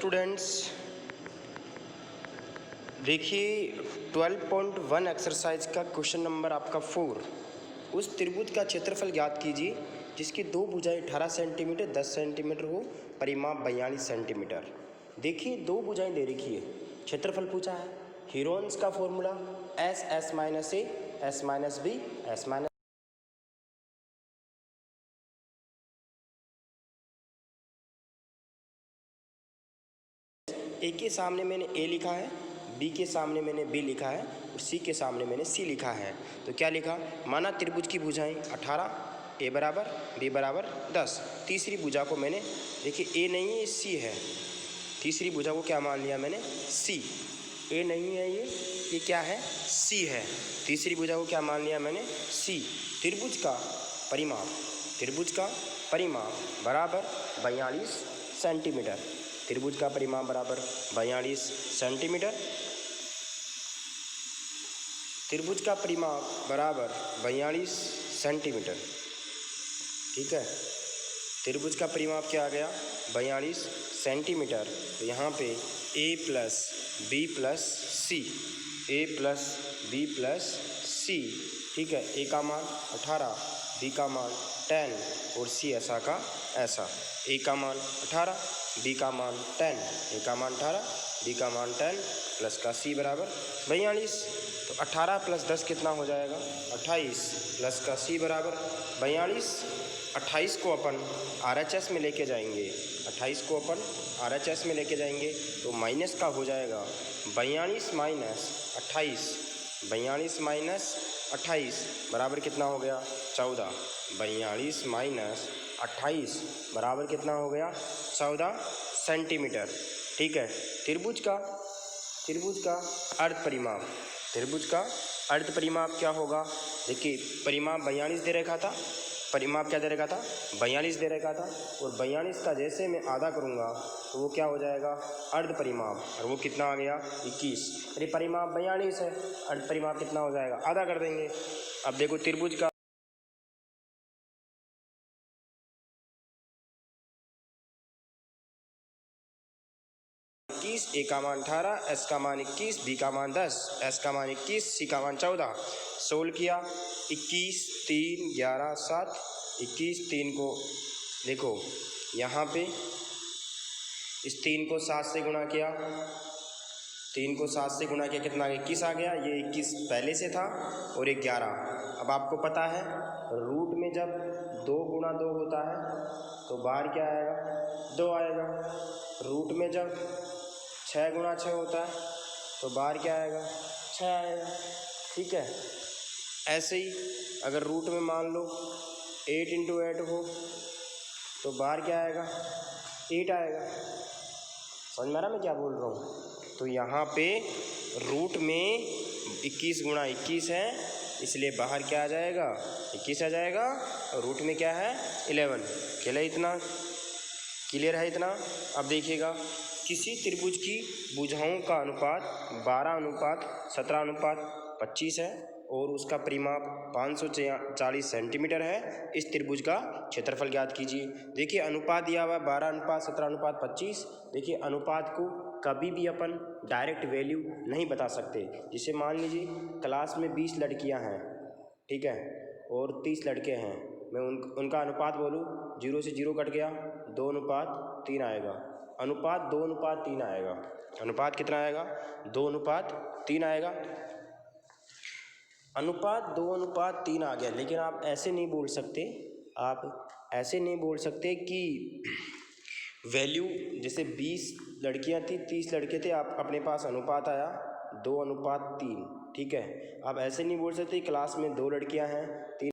Students, देखिए 12.1 exercise का question number आपका 4। उस त्रिभुज का क्षेत्रफल ज्ञात कीजिए जिसकी दो भुजाएं 18 सेंटीमीटर 10 सेंटीमीटर हो, परिमाप 42 सेंटीमीटर। देखिए दो भुजाएं दे रखी है, क्षेत्रफल पूछा है। हीरोन्स का formula s s minus a s minus b s minus a के सामने मैंने ए लिखा है, बी के सामने मैंने बी लिखा है और सी के सामने मैंने सी लिखा है। तो क्या लिखा, माना त्रिभुज की भुजाएं 18, ए बराबर बी बराबर 10। तीसरी भुजा को मैंने, देखिए ए नहीं है, सी है। तीसरी भुजा को क्या मान लिया मैंने, सी। ए नहीं है, ये क्या है, सी है। तीसरी भुजा को क्या मान लिया मैंने, सी। त्रिभुज का परिमाप बराबर 42 सेंटीमीटर। त्रिभुज का परिमाप बराबर 42 सेंटीमीटर। त्रिभुज का परिमाप बराबर 42 सेंटीमीटर। ठीक है, त्रिभुज का परिमाप क्या आ गया, 42 सेंटीमीटर। तो यहाँ पे a plus b plus c, a plus b plus c. ठीक है, ए का मान 18, बी का मान 10 और सी ऐसा का ऐसा। ए का मान 18, बी का मान 10, ए का मान 18, बी का मान 10 प्लस का सी बराबर 42। तो 18 प्लस 10 कितना हो जाएगा, 28 प्लस का सी बराबर 42। 28 को अपन RHS में लेके जाएंगे, 28 को अपन RHS में लेके जाएंगे तो माइनस का हो जाएगा 42 माइनस 28। 42 माइनस 28 बराबर कितना हो गया, 14। 42 माइनस 28 बराबर कितना हो गया, 14 सेंटीमीटर। ठीक है, त्रिभुज का अर्ध परिमाप क्या होगा। देखिए परिमाप 42 दे रखा था, परिमाप क्या दे रखा था, 42 दे रखा था। और 42 का जैसे मैं आधा करूँगा तो वो क्या हो जाएगा, अर्ध परिमाप। और वो कितना आ गया, 21। अरे परिमाप 42 है, अर्ध परिमाप कितना हो जाएगा, आधा कर देंगे। अब देखो त्रिभुज का ए का मान 18, एस का मान 21, बी का मान 10, एस का मान 21, सी का मान 14। सोल्व किया, 21 3 11 7, 21 3 को देखो यहाँ पे इस 3 को 7 से गुणा किया, 3 को 7 से गुणा किया कितना, 21 आ गया। ये 21 पहले से था और 11। अब आपको पता है रूट में जब 2 गुणा 2 होता है तो बाहर क्या आएगा, 2 आएगा। रूट में जब 6 गुणा 6 होता है तो बाहर क्या आएगा, 6 आएगा। ठीक है, ऐसे ही अगर रूट में मान लो 8 × 8 हो तो बाहर क्या आएगा, 8 आएगा। समझ में आ रहा मैं क्या बोल रहा हूँ। तो यहाँ पे रूट में 21 गुणा 21 है, इसलिए बाहर क्या आ जाएगा, 21 आ जाएगा। और रूट में क्या है, 11। चले इतना क्लियर है इतना। अब देखिएगा, किसी त्रिभुज की भुजाओं का अनुपात 12:17:25 है और उसका परिमाप 540 सेंटीमीटर है। इस त्रिभुज का क्षेत्रफल ज्ञात कीजिए। देखिए अनुपात दिया हुआ 12:17:25। देखिए अनुपात को कभी भी अपन डायरेक्ट वैल्यू नहीं बता सकते। जैसे मान लीजिए क्लास में 20 लड़कियां हैं, ठीक है, और 30 लड़के हैं। मैं उनका अनुपात बोलूँ, 0 से 0 कट गया, 2:3 आएगा। अनुपात 2:3 आएगा। अनुपात कितना आएगा, 2:3 आएगा। अनुपात 2:3 आ गया। लेकिन आप ऐसे नहीं बोल सकते, कि वैल्यू जैसे 20 लड़कियां थी 30 लड़के थे, आप अपने पास अनुपात आया 2:3। ठीक है, आप ऐसे नहीं बोल सकते क्लास में 2 लड़कियां हैं 3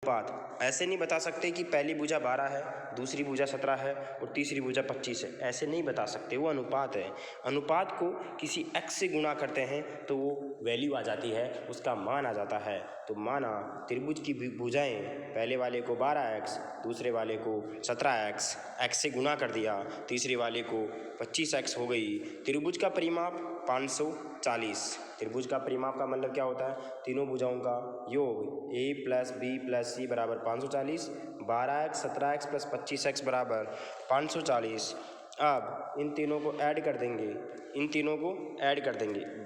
अनुपात ऐसे नहीं बता सकते कि पहली भुजा 12 है, दूसरी भुजा 17 है और तीसरी भुजा 25 है। ऐसे नहीं बता सकते, वो अनुपात है। अनुपात को किसी x से गुणा करते हैं तो वो वैल्यू आ जाती है, उसका मान आ जाता है। तो माना त्रिभुज की भुजाएं, पहले वाले को 12x, दूसरे वाले को 17x, x से गुणा कर दिया, तीसरे वाले को 25x हो गई। त्रिभुज का परिमाप 540। त्रिभुज का परिमाप का मतलब क्या होता है? तीनों भुजाओं का योग a + b + c बराबर 540, 12x 17x + 25x बराबर 540। अब इन तीनों को ऐड कर देंगे,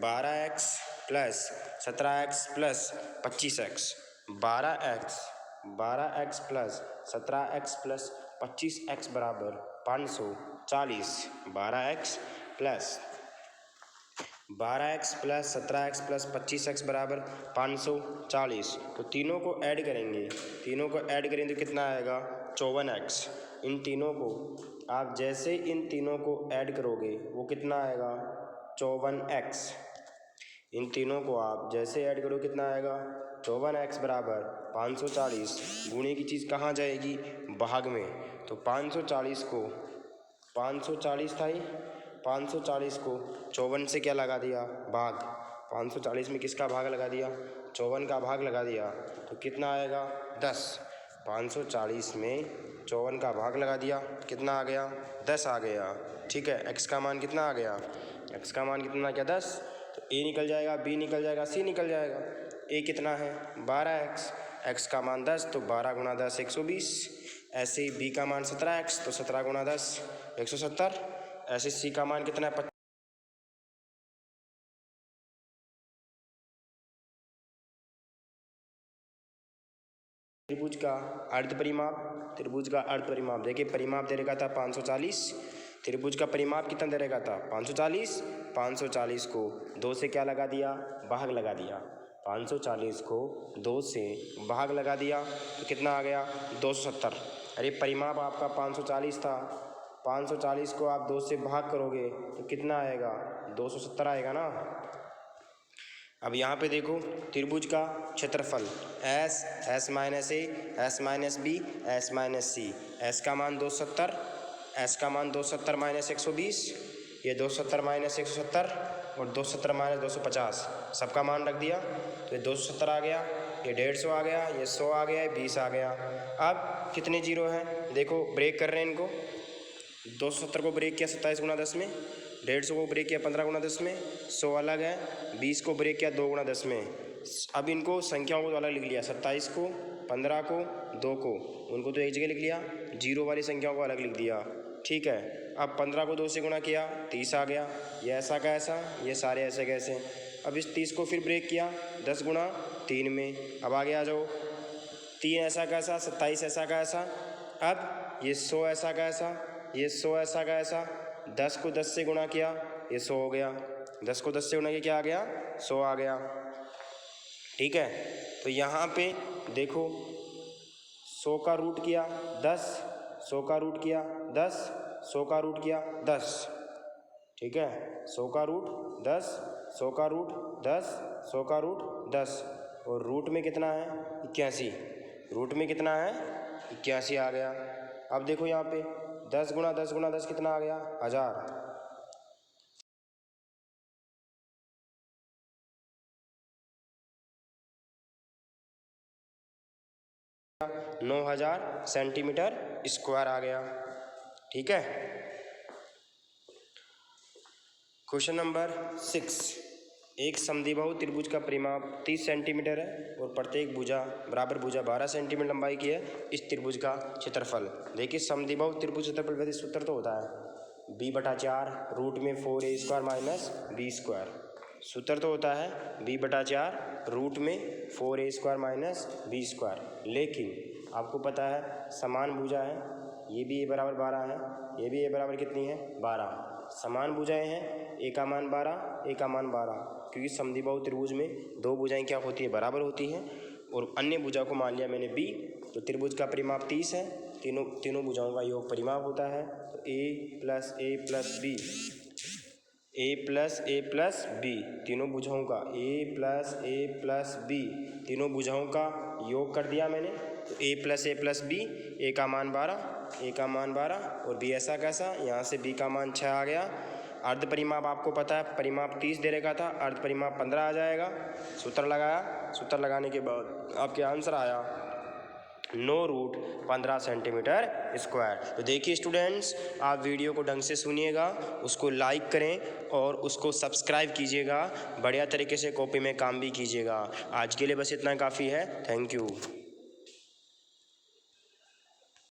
12x + 17x + 25x, 12x + 17x + 25x बराबर 540। 12x + 17x + 25x बराबर 540। तो तीनों को ऐड करेंगे, तो कितना आएगा? 54x। इन तीनों को आप जैसे इन तीनों को ऐड करोगे वो कितना आएगा? 54x। इन तीनों को आप जैसे ऐड करो कितना आएगा? 54x बराबर 540। गुणे की चीज़ कहाँ जाएगी? भाग में। तो 540 को 540 था ही, 540 को 54 से क्या लगा दिया? भाग। 540 में किसका भाग लगा दिया? 54 का भाग लगा दिया। तो कितना आएगा? 10। 540 में 54 का भाग लगा दिया, कितना आ गया? 10 आ गया। ठीक है, x का मान कितना आ गया? x का मान कितना क्या? 10। तो a निकल जाएगा, b निकल जाएगा, c निकल जाएगा। a कितना है? 12x। x का मान 10, तो 12 × 10 120। ऐसे ही b का मान 17x, तो 17 × 10 170। ऐसे c का मान कितना है? त्रिभुज का अर्ध परिमाप देखिए, परिमाप दे रखा था 540, त्रिभुज का परिमाप कितना दे रखा था? 540। 540 को 2 से क्या लगा दिया? भाग लगा दिया। 540 को 2 से भाग लगा दिया तो कितना आ गया? 270। अरे परिमाप आपका 540 था, 540 को आप 2 से भाग करोगे तो कितना आएगा? 270 आएगा ना। अब यहाँ पे देखो, त्रिभुज का क्षेत्रफल s, s - a, s - b, s - c। s का मान 270, s का मान 270 - 120, ये 270 - 170 और 270 - 250, सबका मान रख दिया तो ये 270 आ गया, ये 150 आ गया, ये 100 आ गया, ये 20 आ गया। अब कितने जीरो हैं? देखो ब्रेक कर रहे हैं इनको। 270 को ब्रेक किया 27 × 10 में, 150 को ब्रेक किया 15 × 10 में, 100 अलग है, 20 को ब्रेक किया 2 × 10 में। अब इनको संख्याओं को तो अलग लिख लिया, 27 को, 15 को, 2 को, उनको तो एक जगह लिख लिया, जीरो वाली संख्याओं को अलग लिख दिया। ठीक है, अब 15 को 2 से गुणा किया 30 आ गया, ये ऐसा का ऐसा, ये सारे ऐसे कैसे। अब इस 30 को फिर ब्रेक किया 10 × 3 में। अब आगे आ जाओ, 3 ऐसा का ऐसा, 27 ऐसा का ऐसा। अब ये 100 ऐसा का ऐसा, ये 100 ऐसा का ऐसा। 10 को 10 से गुणा किया, ये 100 हो गया। 10 को 10 से गुणा किया क्या आ गया? 100 आ गया। ठीक है, तो यहाँ पे देखो 100 का रूट किया 10, 100 का रूट किया 10, 100 का रूट किया 10। ठीक है, 100 का रूट 10, 100 का रूट 10, 100 का रूट 10 और रूट में कितना है? 81। रूट में कितना है? 81 आ गया। अब देखो यहाँ पे 10 × 10 × 10 कितना आ गया? 1000। 9000 सेंटीमीटर स्क्वायर आ गया। ठीक है, क्वेश्चन नंबर 6। एक समद्विबाहु त्रिभुज का परिमाप 30 सेंटीमीटर है और प्रत्येक भुजा बराबर भुजा 12 सेंटीमीटर लंबाई की है। इस त्रिभुज का क्षेत्रफल देखिए, समद्विबाहु त्रिभुज क्षेत्रफल वैसे सूत्र तो होता है b/4 रूट में 4a² माइनस b²। सूत्र तो होता है b/4 रूट में 4a² माइनस b²। लेकिन आपको पता है समान भुजा है, ये भी a बराबर 12 है, ये भी a बराबर कितनी है? 12। समान भुजाएं हैं, a का मान 12, a का मान 12, क्योंकि समद्विबाहु त्रिभुज में दो भुजाएं क्या होती है? बराबर होती हैं। और अन्य भुजा को मान लिया मैंने b, तो त्रिभुज का परिमाप 30 है। तीनों भुजाओं का योग परिमाप होता है, तो a + a + b, a + a + b, तीनों भुजाओं का a + a + b, तीनों भुजाओं का योग कर दिया मैंने, तो a + a + b, a का मान 12, a का मान 12 और b ऐसा कैसा, यहाँ से b का मान 6 आ गया। अर्ध परिमाप आपको पता है, परिमाप 30 दे रखा था, अर्ध परिमाप 15 आ जाएगा। सूत्र लगाया, सूत्र लगाने के बाद आपके आंसर आया 9 रूट 15 सेंटीमीटर स्क्वायर। तो देखिए स्टूडेंट्स, आप वीडियो को ढंग से सुनिएगा, उसको लाइक करें और उसको सब्सक्राइब कीजिएगा, बढ़िया तरीके से कॉपी में काम भी कीजिएगा। आज के लिए बस इतना काफ़ी है। Thank you.